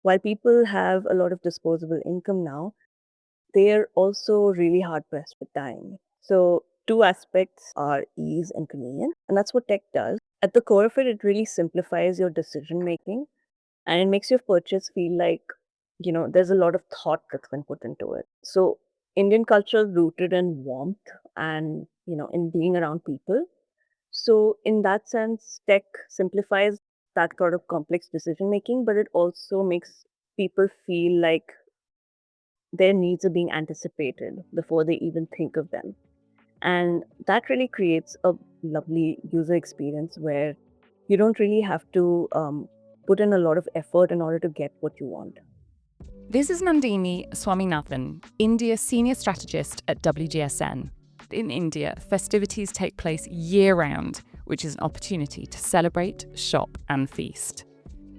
while people have a lot of disposable income now, they're also really hard pressed with time. So, two aspects are ease and convenience, and that's what tech does. At the core of it, it really simplifies your decision making and it makes your purchase feel like, there's a lot of thought that's been put into it. So, Indian culture is rooted in warmth and, in being around people. So, in that sense, tech simplifies that sort of complex decision making, but it also makes people feel like their needs are being anticipated before they even think of them. And that really creates a lovely user experience where you don't really have to put in a lot of effort in order to get what you want. This is Nandini Swaminathan, India Senior Strategist at WGSN. In India, festivities take place year-round, which is an opportunity to celebrate, shop and feast.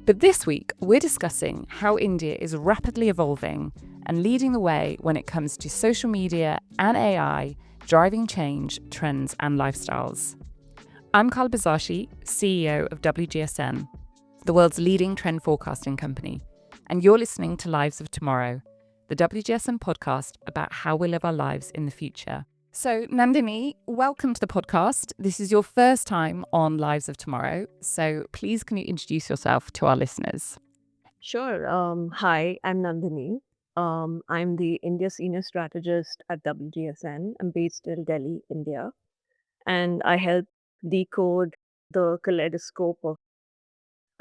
But this week, we're discussing how India is rapidly evolving and leading the way when it comes to social media and AI driving change, trends and lifestyles. I'm Carla Busazi, CEO of WGSN, the world's leading trend forecasting company, and you're listening to Lives of Tomorrow, the WGSN podcast about how we live our lives in the future. So, Nandini, welcome to the podcast. This is your first time on Lives of Tomorrow, so please can you introduce yourself to our listeners? Sure. Hi, I'm Nandini. I'm the India Senior Strategist at WGSN. I'm based in Delhi, India, and I help decode the kaleidoscope of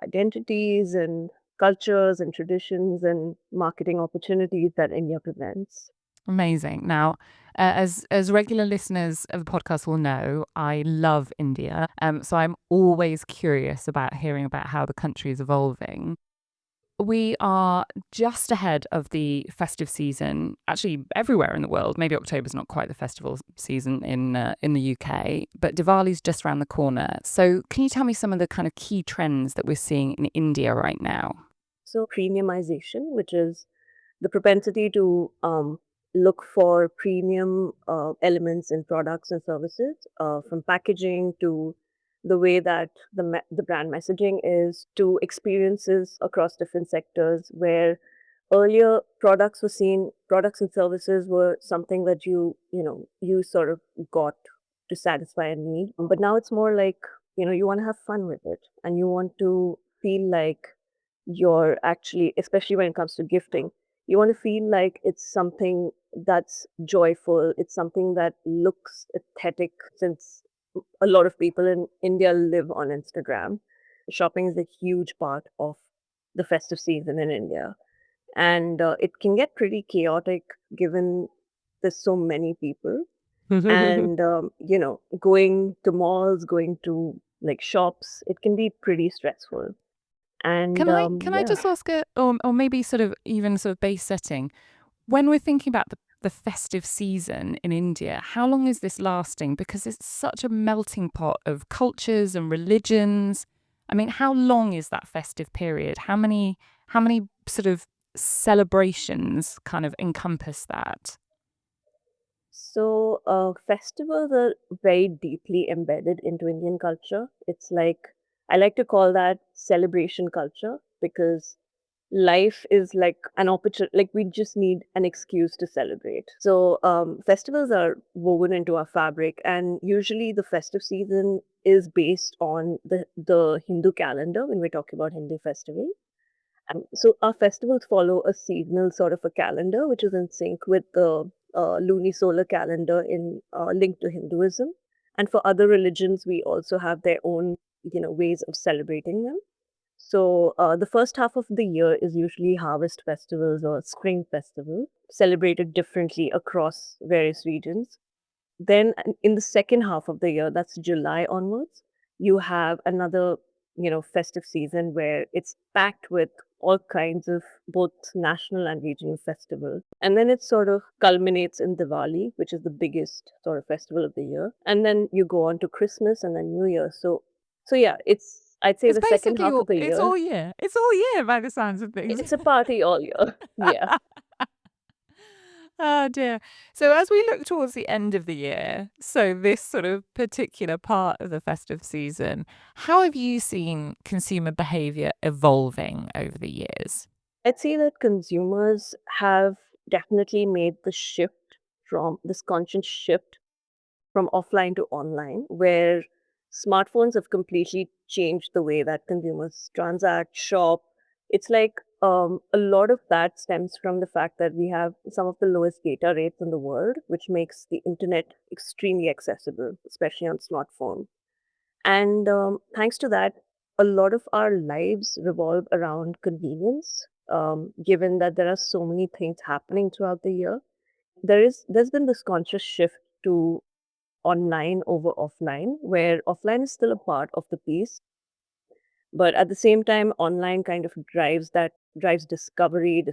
identities and cultures and traditions and marketing opportunities that India presents. Amazing. Now, as regular listeners of the podcast will know, I love India. So I'm always curious about hearing about how the country is evolving. We are just ahead of the festive season, actually everywhere in the world. Maybe October's not quite the festival season in the UK, but Diwali's just around the corner. So can you tell me some of the kind of key trends that we're seeing in India right now? So, premiumization, which is the propensity to look for premium elements in products and services, from packaging to the way that the brand messaging is to experiences across different sectors where earlier products and services were something that you sort of got to satisfy a need, but now it's more like you want to have fun with it and you want to feel like you're actually, especially when it comes to gifting, you want to feel like it's something that's joyful, it's something that looks aesthetic, since a lot of people in India live on Instagram. Shopping is a huge part of the festive season in India, and it can get pretty chaotic given there's so many people. And going to malls, going to like shops, it can be pretty stressful. And Can I yeah. just ask or maybe sort of even sort of base setting, when we're thinking about the festive season in India, how long is this lasting? Because it's such a melting pot of cultures and religions. I mean, how long is that festive period? How many sort of celebrations kind of encompass that? So, festivals are very deeply embedded into Indian culture. It's like, I like to call that celebration culture because life is like an opportunity, like, we just need an excuse to celebrate. So, festivals are woven into our fabric, and usually the festive season is based on the Hindu calendar when we're talking about Hindu festivals. So our festivals follow a seasonal sort of a calendar, which is in sync with the lunisolar calendar in linked to Hinduism. And for other religions, we also have their own, ways of celebrating them. So the first half of the year is usually harvest festivals or spring festivals, celebrated differently across various regions. Then in the second half of the year, that's July onwards, you have another, festive season where it's packed with all kinds of both national and regional festivals. And then it sort of culminates in Diwali, which is the biggest sort of festival of the year. And then you go on to Christmas and then New Year. So yeah, it's, I'd say, It's the second basically half of the it's year, all year. It's all year by the sounds of things. it's a party all year. Yeah. Oh dear. So as we look towards the end of the year, so this sort of particular part of the festive season, how have you seen consumer behaviour evolving over the years? I'd say that consumers have definitely made the shift from this conscious shift from offline to online, where smartphones have completely changed the way that consumers transact, shop. It's like a lot of that stems from the fact that we have some of the lowest data rates in the world, which makes the internet extremely accessible, especially on smartphone. And thanks to that, a lot of our lives revolve around convenience. Given that there are so many things happening throughout the year, there's been this conscious shift to online over offline, where offline is still a part of the piece, but at the same time, online kind of drives discovery,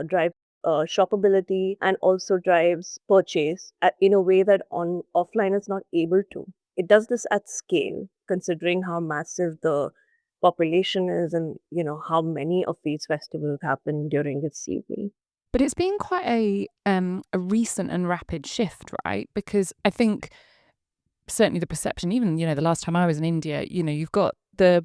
drive shoppability, and also drives purchase in a way that on offline is not able to. It does this at scale, considering how massive the population is, and how many of these festivals happen during its season. But it's been quite a recent and rapid shift, right? Because I think certainly the perception, even the last time I was in India, you've got the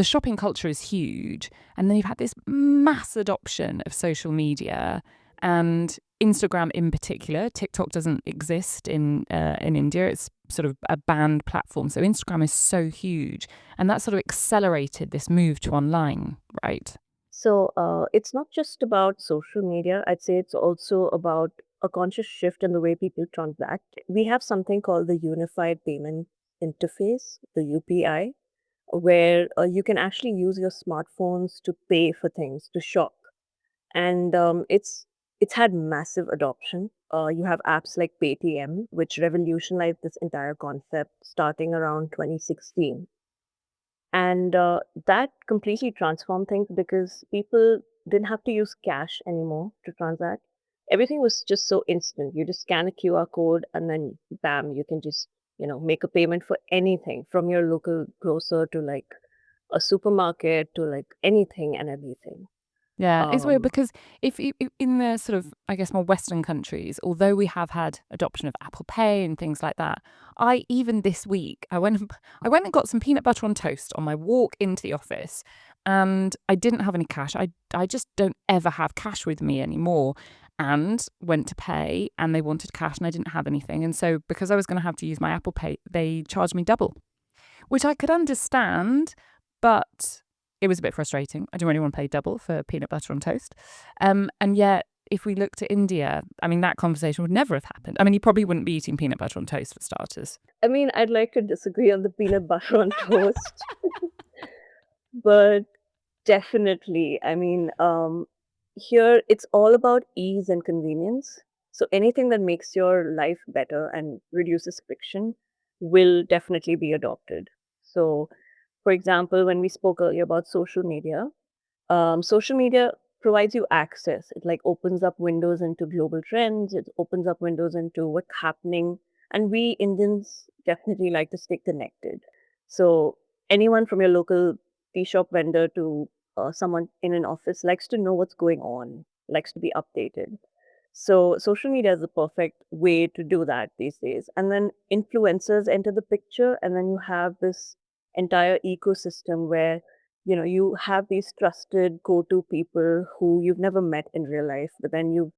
shopping culture is huge, and then you've had this mass adoption of social media and Instagram in particular. TikTok doesn't exist in India; it's sort of a banned platform. So Instagram is so huge, and that sort of accelerated this move to online, right? So it's not just about social media. I'd say it's also about a conscious shift in the way people transact. We have something called the Unified Payment Interface, the UPI, where you can actually use your smartphones to pay for things, to shop, and it's had massive adoption. You have apps like Paytm, which revolutionized this entire concept starting around 2016. And that completely transformed things because people didn't have to use cash anymore to transact. Everything was just so instant. You just scan a QR code and then bam, you can just, make a payment for anything from your local grocer to like a supermarket to like anything and everything. Yeah, it's weird Um, because if in the sort of, I guess, more Western countries, although we have had adoption of Apple Pay and things like that, I even this week I went and got some peanut butter on toast on my walk into the office, and I didn't have any cash. I just don't ever have cash with me anymore, and went to pay, and they wanted cash, and I didn't have anything, and so because I was going to have to use my Apple Pay, they charged me double, which I could understand, but it was a bit frustrating. I didn't really want to pay double for peanut butter on toast. And yet, if we look to India, I mean, that conversation would never have happened. I mean, you probably wouldn't be eating peanut butter on toast for starters. I mean, I'd like to disagree on the peanut butter on toast, but definitely. I mean, here it's all about ease and convenience. So anything that makes your life better and reduces friction will definitely be adopted. So, for example, when we spoke earlier about social media provides you access. It like opens up windows into global trends. It opens up windows into what's happening. And we Indians definitely like to stay connected. So anyone from your local tea shop vendor to someone in an office likes to know what's going on, likes to be updated. So social media is the perfect way to do that these days. And then influencers enter the picture, and then you have this entire ecosystem where you have these trusted go-to people who you've never met in real life, but then you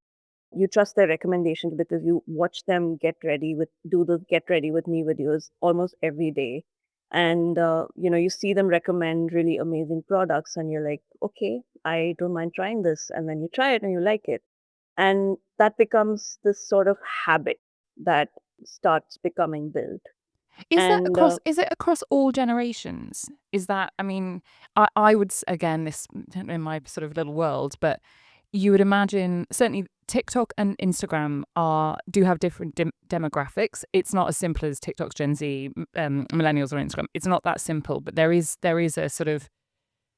trust their recommendations because you watch them do the get ready with me videos almost every day. And you see them recommend really amazing products, and you're like, okay, I don't mind trying this, and then you try it and you like it, and that becomes this sort of habit that starts becoming built. And Is it across all generations? Is that, I mean, I would, again, this in my sort of little world, but you would imagine certainly TikTok and Instagram do have different demographics. It's not as simple as TikTok's Gen Z, millennials, or Instagram. It's not that simple, but there is a sort of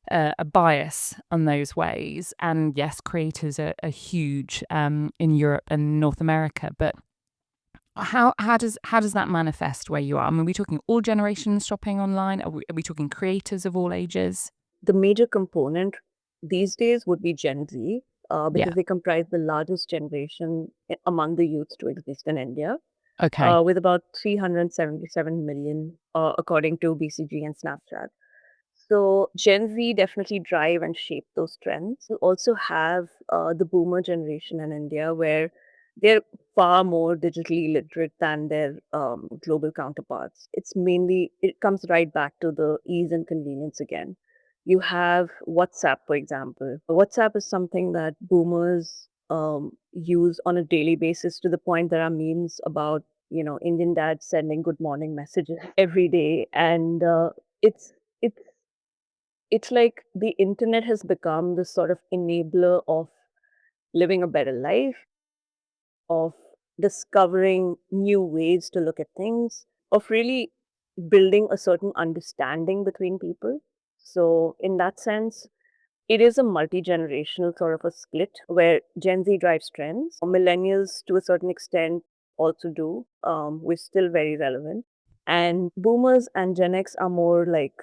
a bias on those ways. And yes, creators are huge in Europe and North America, but how does that manifest where you are? I mean, are we talking all generations shopping online? Are we talking creators of all ages? the major component these days would be Gen Z, Yeah. because they comprise the largest generation among the youths to exist in India, Okay. with about 377 million, according to BCG and Snapchat. So Gen Z definitely drive and shape those trends. You also have the boomer generation in India where they're far more digitally literate than their global counterparts. It comes right back to the ease and convenience again. You have WhatsApp, for example. WhatsApp is something that boomers use on a daily basis to the point there are memes about, Indian dads sending good morning messages every day. And it's it's like the internet has become this sort of enabler of living a better life, of discovering new ways to look at things, of really building a certain understanding between people. So, in that sense, it is a multi generational sort of a split where Gen Z drives trends. Millennials, to a certain extent, also do. We're still very relevant. And boomers and Gen X are more like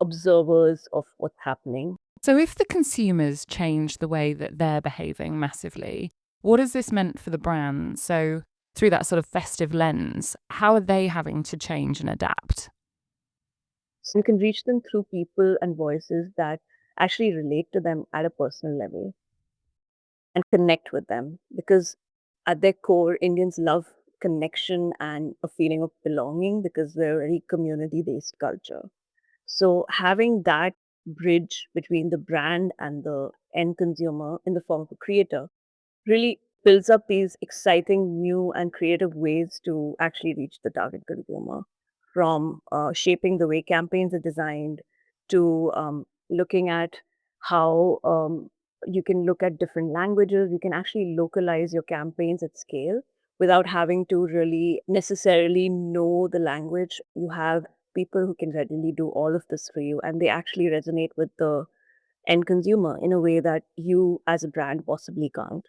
observers of what's happening. So, if the consumers change the way that they're behaving massively, what has this meant for the brand? So, through that sort of festive lens, how are they having to change and adapt? So you can reach them through people and voices that actually relate to them at a personal level and connect with them. Because at their core, Indians love connection and a feeling of belonging because we're a very community based culture. So having that bridge between the brand and the end consumer in the form of a creator really builds up these exciting new and creative ways to actually reach the target consumer, from shaping the way campaigns are designed to looking at how you can look at different languages. You can actually localize your campaigns at scale without having to really necessarily know the language. You have people who can readily do all of this for you, and they actually resonate with the end consumer in a way that you as a brand possibly can't.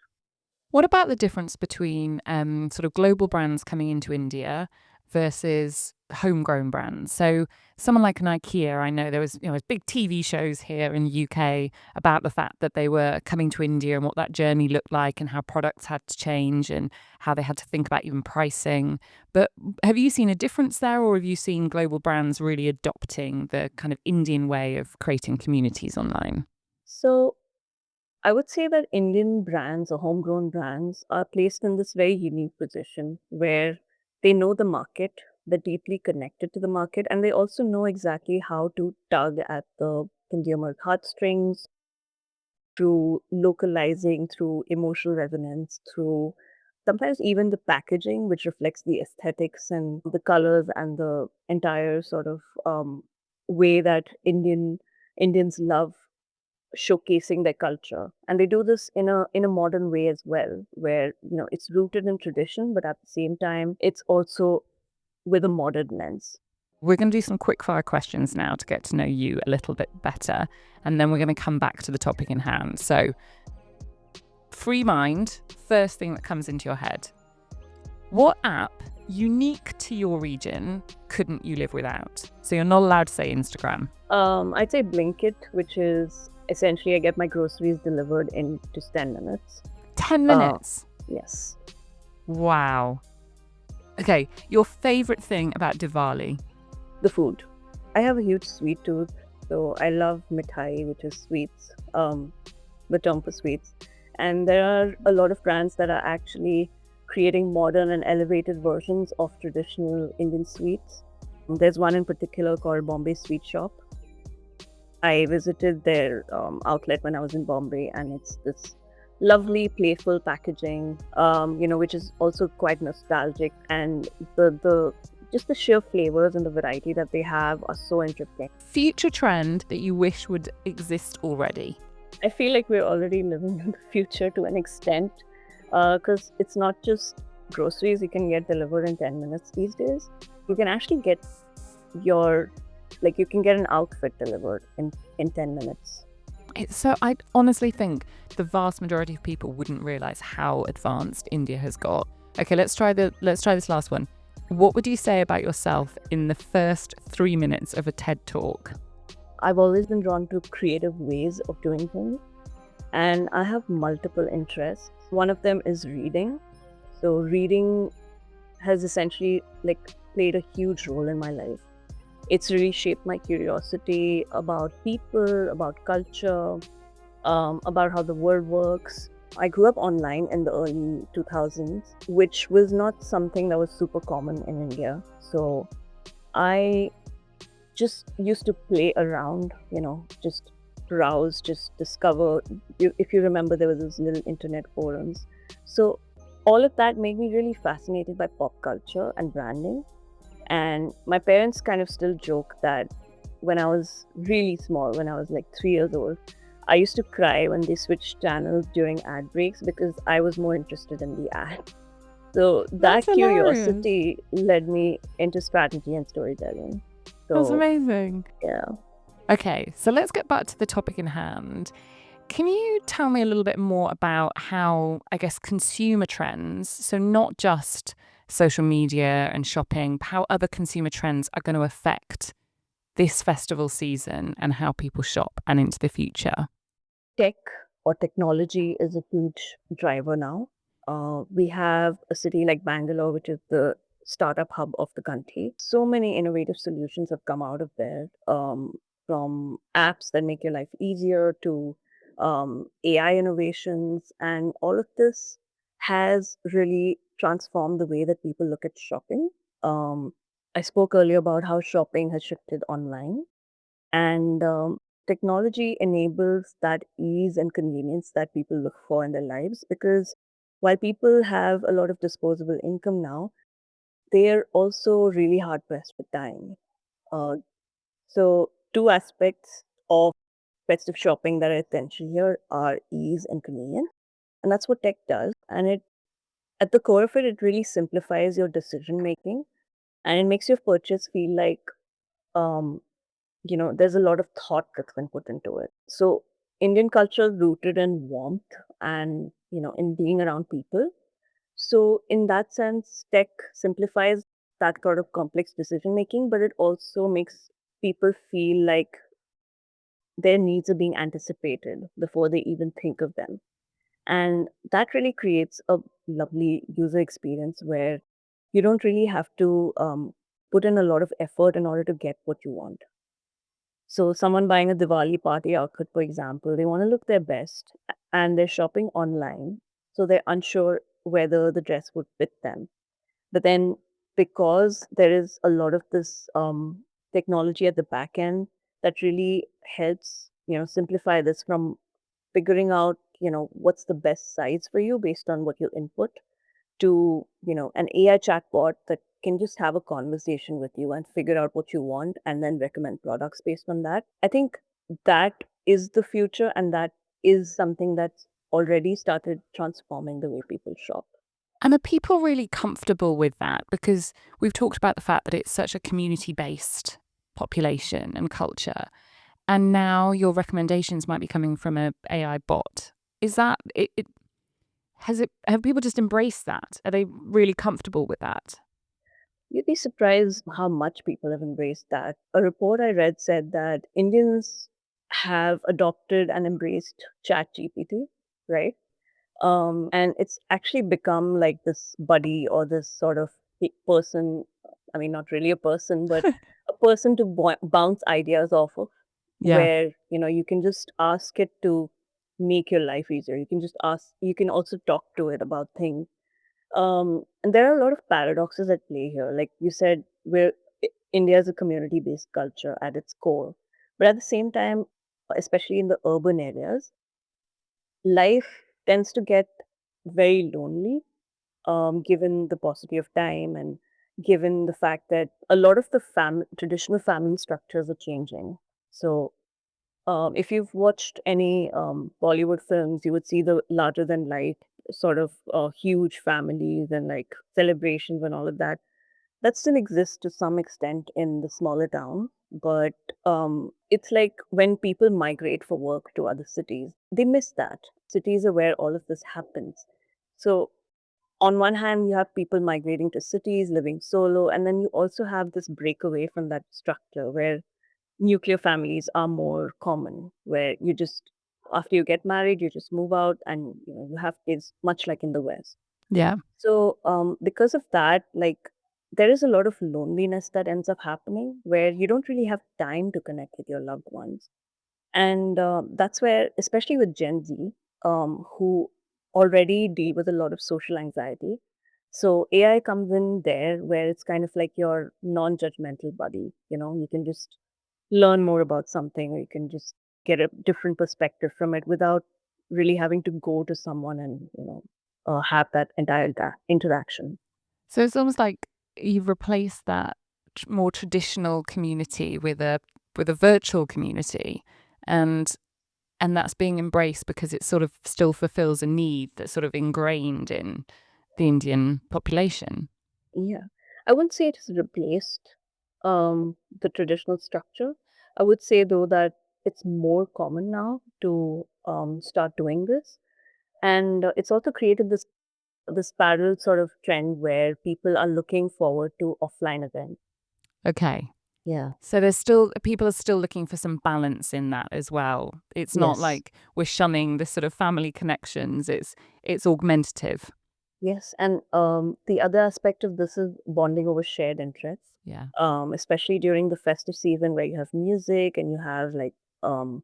What about the difference between sort of global brands coming into India versus homegrown brands? So, someone like an IKEA, I know there was big TV shows here in the UK about the fact that they were coming to India and what that journey looked like and how products had to change and how they had to think about even pricing. But have you seen a difference there, or have you seen global brands really adopting the kind of Indian way of creating communities online? So I would say that Indian brands or homegrown brands are placed in this very unique position where they know the market, they're deeply connected to the market, and they also know exactly how to tug at the consumer heartstrings through localizing, through emotional resonance, through sometimes even the packaging, which reflects the aesthetics and the colors and the entire sort of way that Indians love showcasing their culture. And they do this in a modern way as well, where it's rooted in tradition, but at the same time it's also with a modern lens. We're going to do some quick fire questions now to get to know you a little bit better. And then we're going to come back to the topic in hand. So, free mind, first thing that comes into your head. What app, unique to your region, couldn't you live without? So, you're not allowed to say Instagram. I'd say Blinkit, which is essentially I get my groceries delivered in just 10 minutes. 10 uh, minutes. yes. Wow. Okay, your favorite thing about Diwali? The food. I have a huge sweet tooth, so I love mithai, which is sweets, the term for sweets. And there are a lot of brands that are actually creating modern and elevated versions of traditional Indian sweets. There's one in particular called Bombay Sweet Shop. I visited their outlet when I was in Bombay, and it's this lovely, playful packaging, which is also quite nostalgic. And the just the sheer flavors and the variety that they have are so interesting. Future trend that you wish would exist already? I feel like we're already living in the future to an extent, because it's not just groceries you can get delivered in 10 minutes these days. You can actually get your, like, you can get an outfit delivered in 10 minutes. So I honestly think the vast majority of people wouldn't realize how advanced India has got. Okay, let's try this last one. What would you say about yourself in the first 3 minutes of a TED talk? I've always been drawn to creative ways of doing things, and I have multiple interests. One of them is reading. So reading has essentially like played a huge role in my life. It's really shaped my curiosity about people, about culture, about how the world works. I grew up online in the early 2000s, which was not something that was super common in India. So I just used to play around, just browse, just discover. If you remember, there was those little internet forums. So all of that made me really fascinated by pop culture and branding. And my parents kind of still joke that when I was really small, when I was like 3 years old, I used to cry when they switched channels during ad breaks because I was more interested in the ad. So That's that hilarious. curiosity led me into strategy and storytelling. That's So, amazing. yeah. Okay, so let's get back to the topic in hand. Can you tell me a little bit more about how, I guess, consumer trends, so not just social media and shopping, but how other consumer trends are going to affect this festival season and how people shop and into the future? Tech or technology is a huge driver now. We have a city like Bangalore, which is the startup hub of the country. So many innovative solutions have come out of there, from apps that make your life easier to AI innovations. And all of this has really transformed the way that people look at shopping. Um, I spoke earlier about how shopping has shifted online. And technology enables that ease and convenience that people look for in their lives because while people have a lot of disposable income now, they're also really hard pressed with time. Uh, so, two aspects of festive shopping that are essential here are ease and convenience. And that's what tech does. And at the core of it, it really simplifies your decision making and it makes your purchase feel like um, there's a lot of thought that's been put into it. So Indian culture is rooted in warmth and, in being around people. So in that sense, tech simplifies that sort of complex decision making, but it also makes people feel like their needs are being anticipated before they even think of them. And that really creates a lovely user experience where you don't really have to put in a lot of effort in order to get what you want. So someone buying a Diwali party outfit, for example, they want to look their best and they're shopping online. So they're unsure whether the dress would fit them. But then because there is a lot of this technology at the back end that really helps, simplify this from figuring out, what's the best size for you based on what you input to, an AI chatbot that can just have a conversation with you and figure out what you want and then recommend products based on that. I think that is the future and that is something that's already started transforming the way people shop. And are people really comfortable with that? Because we've talked about the fact that it's such a community based population and culture. And now your recommendations might be coming from a AI bot. Is that it has it have people just embraced that? Are they really comfortable with that? You'd be surprised how much people have embraced that. A report I read said that Indians have adopted and embraced ChatGPT, right? And it's actually become like this buddy or this sort of person. I mean, not really a person, but a person to bounce ideas off of, Yeah. where you can just ask it to make your life easier. You can just ask. You can also talk to it about things. And there are a lot of paradoxes at play here. Like you said, India is a community-based culture at its core, but at the same time, especially in the urban areas, life tends to get very lonely, given the paucity of time and given the fact that a lot of the traditional family structures are changing. So, if you've watched any Bollywood films, you would see the larger than life sort of huge families and like celebrations and all of that. That still exists to some extent in the smaller towns, but it's like when people migrate for work to other cities, they miss that. Cities are where all of this happens. So, on one hand, you have people migrating to cities, living solo, and then you also have this breakaway from that structure where nuclear families are more common, where you just, after you get married, you just move out and you have kids, much like in the West. Yeah. So, because of that, like there is a lot of loneliness that ends up happening where you don't really have time to connect with your loved ones. And that's where, especially with Gen Z, who already deal with a lot of social anxiety. So AI comes in there where it's kind of like your non judgmental buddy. You can just learn more about something, or you can just get a different perspective from it without really having to go to someone and, have that entire interaction. So it's almost like you've replaced that more traditional community with a virtual community, and that's being embraced because it sort of still fulfills a need that's sort of ingrained in the Indian population. Yeah. I wouldn't say it has replaced the traditional structure. I would say, though, that it's more common now to start doing this. And it's also created this parallel sort of trend where people are looking forward to offline events. Okay. Yeah. So there's still people are still looking for some balance in that as well. It's not Yes. like we're shunning the sort of family connections. It's augmentative. Yes, and the other aspect of this is bonding over shared interests, Yeah. especially during the festive season where you have music and you have like um,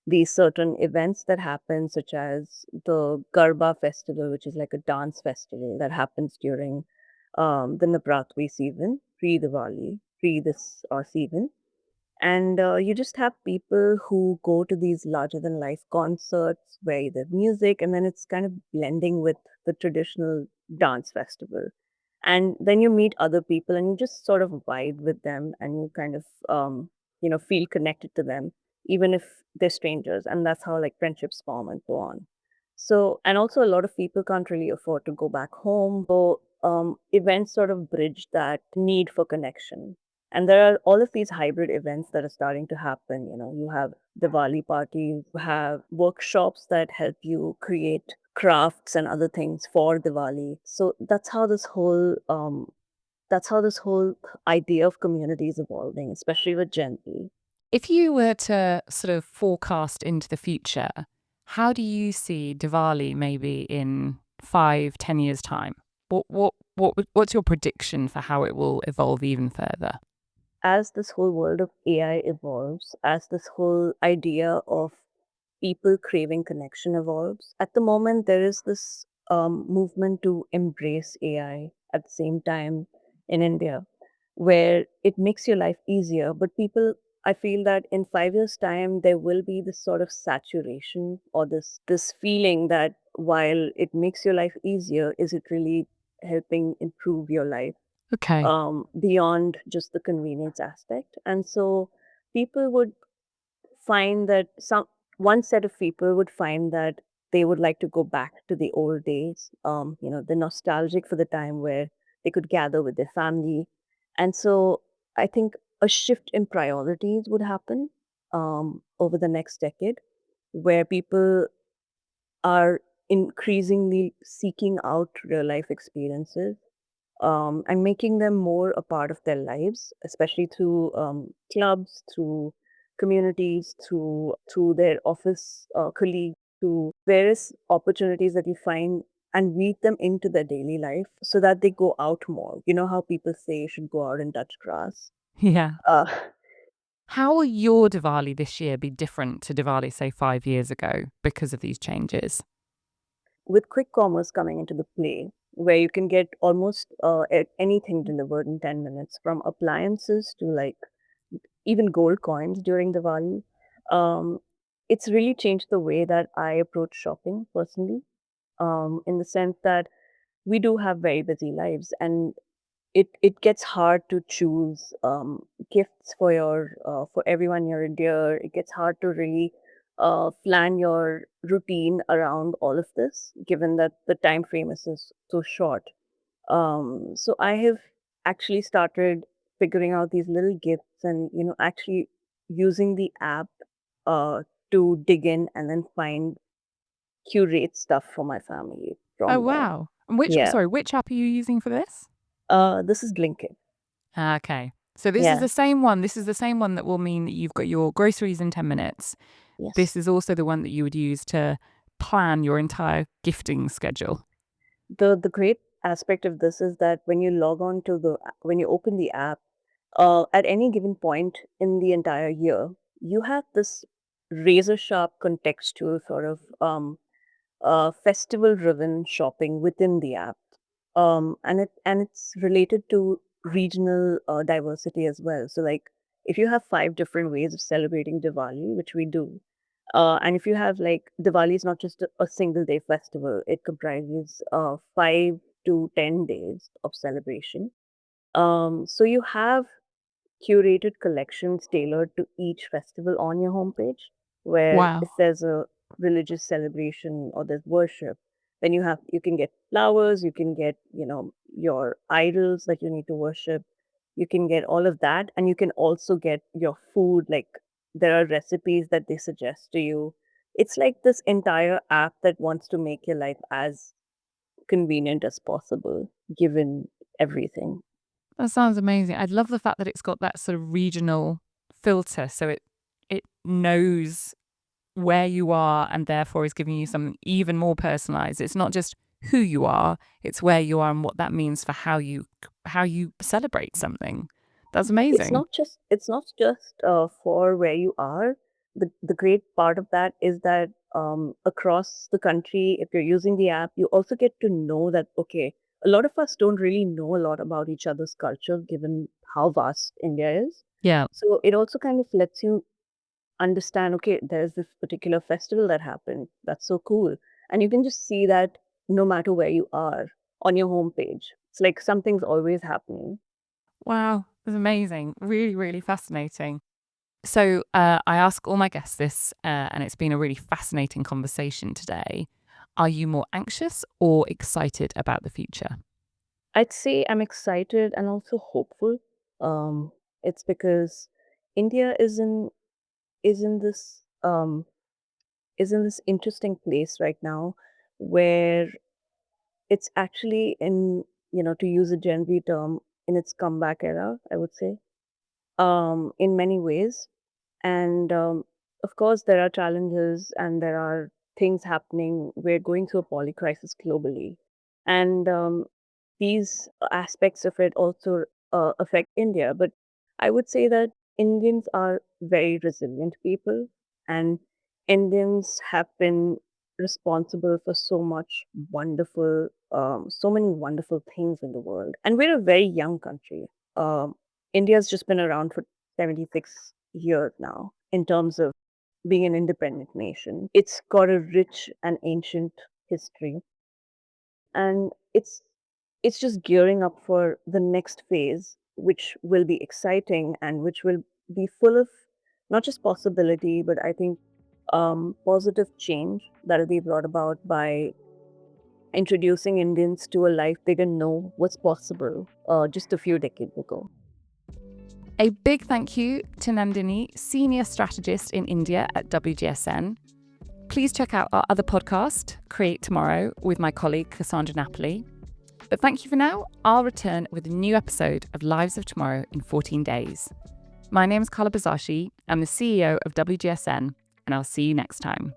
these certain events that happen, such as the Garba festival, which is like a dance festival that happens during the Navratri season, pre-Diwali, pre this season. And you just have people who go to these larger than life concerts where there's music and then it's kind of blending with the traditional dance festival. And then you meet other people and you just sort of vibe with them and you kind of, feel connected to them, even if they're strangers. And that's how like friendships form and so on. So, and also a lot of people can't really afford to go back home. So, events sort of bridge that need for connection. And there are all of these hybrid events that are starting to happen. You have Diwali parties, you have workshops that help you create crafts and other things for Diwali. So that's how this whole idea of community is evolving, especially with Gen Z. If you were to sort of forecast into the future, how do you see Diwali maybe in 5, 10 years' time? What's your prediction for how it will evolve even further? As this whole world of AI evolves, as this whole idea of people craving connection evolves, at the moment there is this movement to embrace AI at the same time in India, where it makes your life easier. But people, I feel that in 5 years' time, there will be this sort of saturation or this feeling that while it makes your life easier, is it really helping improve your life? Okay. Beyond just the convenience aspect. And so people would find that one set of people would find that they would like to go back to the old days. They're nostalgic for the time where they could gather with their family. And so I think a shift in priorities would happen over the next decade where people are increasingly seeking out real life experiences and making them more a part of their lives, especially through clubs, through communities, through their office colleagues, through various opportunities that you find and weave them into their daily life so that they go out more. You know how people say you should go out and touch grass. Yeah. Uh, How will your Diwali this year be different to Diwali, say, 5 years ago because of these changes? with quick commerce coming into the play, where you can get almost anything delivered in 10 minutes, from appliances to like even gold coins during Diwali. Um, it's really changed the way that I approach shopping personally, in the sense that we do have very busy lives, and it gets hard to choose gifts for everyone near and dear. It gets hard to really plan your routine around all of this, given that the time frame is so short. So I have actually started figuring out these little gifts and, actually using the app uh, to dig in and then curate stuff for my family Oh, from there. wow. And which Yeah. sorry, which app are you using for this? This is Blinkit. Ah, okay. So this is Yeah. the same one. This is the same one that will mean that you've got your groceries in 10 minutes. Yes. This is also the one that you would use to plan your entire gifting schedule. The great aspect of this is that when you log on to when you open the app, at any given point in the entire year, you have this razor sharp contextual sort of festival driven shopping within the app, and it's related to regional diversity as well. So like if you have 5 different ways of celebrating Diwali, which we do, and if you have like Diwali is not just a single day festival, it comprises 5 to 10 days of celebration. So you have curated collections tailored to each festival on your homepage, where if Wow. there's a religious celebration or there's worship, then you can get flowers, you can get, your idols that you need to worship, you can get all of that, and you can also get your food, like there are recipes that they suggest to you. It's like this entire app that wants to make your life as convenient as possible, given everything. That sounds amazing. I love the fact that it's got that sort of regional filter, so it knows where you are and therefore is giving you something even more personalized. It's not just who you are, it's where you are and what that means for how you celebrate something. That's amazing. It's not just for where you are. The great part of that is that across the country, if you're using the app, you also get to know that okay, a lot of us don't really know a lot about each other's culture, given how vast India is. Yeah. So it also kind of lets you understand. Okay, there's this particular festival that happened. That's so cool, and you can just see that no matter where you are on your homepage. It's like something's always happening. Wow. That's amazing. Really, really fascinating. So I ask all my guests this, and it's been a really fascinating conversation today. Are you more anxious or excited about the future? I'd say I'm excited and also hopeful. Um, it's because India is in this is in this interesting place right now where it's actually in, to use a Gen Z term, in its comeback era, I would say, in many ways. And of course, there are challenges and there are things happening. We're going through a poly crisis globally. And these aspects of it also affect India. But I would say that Indians are very resilient people, and Indians have been responsible for so many wonderful things in the world. And we're a very young country. Um, India's just been around for 76 years now in terms of being an independent nation. It's got a rich and ancient history, and it's just gearing up for the next phase, which will be exciting and which will be full of not just possibility, but I think positive change that will be brought about by introducing Indians to a life they didn't know was possible just a few decades ago. A big thank you to Nandini, Senior Strategist in India at WGSN. Please check out our other podcast, Create Tomorrow, with my colleague Cassandra Napoli. But thank you for now. I'll return with a new episode of Lives of Tomorrow in 14 days. My name is Carla Busazi. I'm the CEO of WGSN, and I'll see you next time.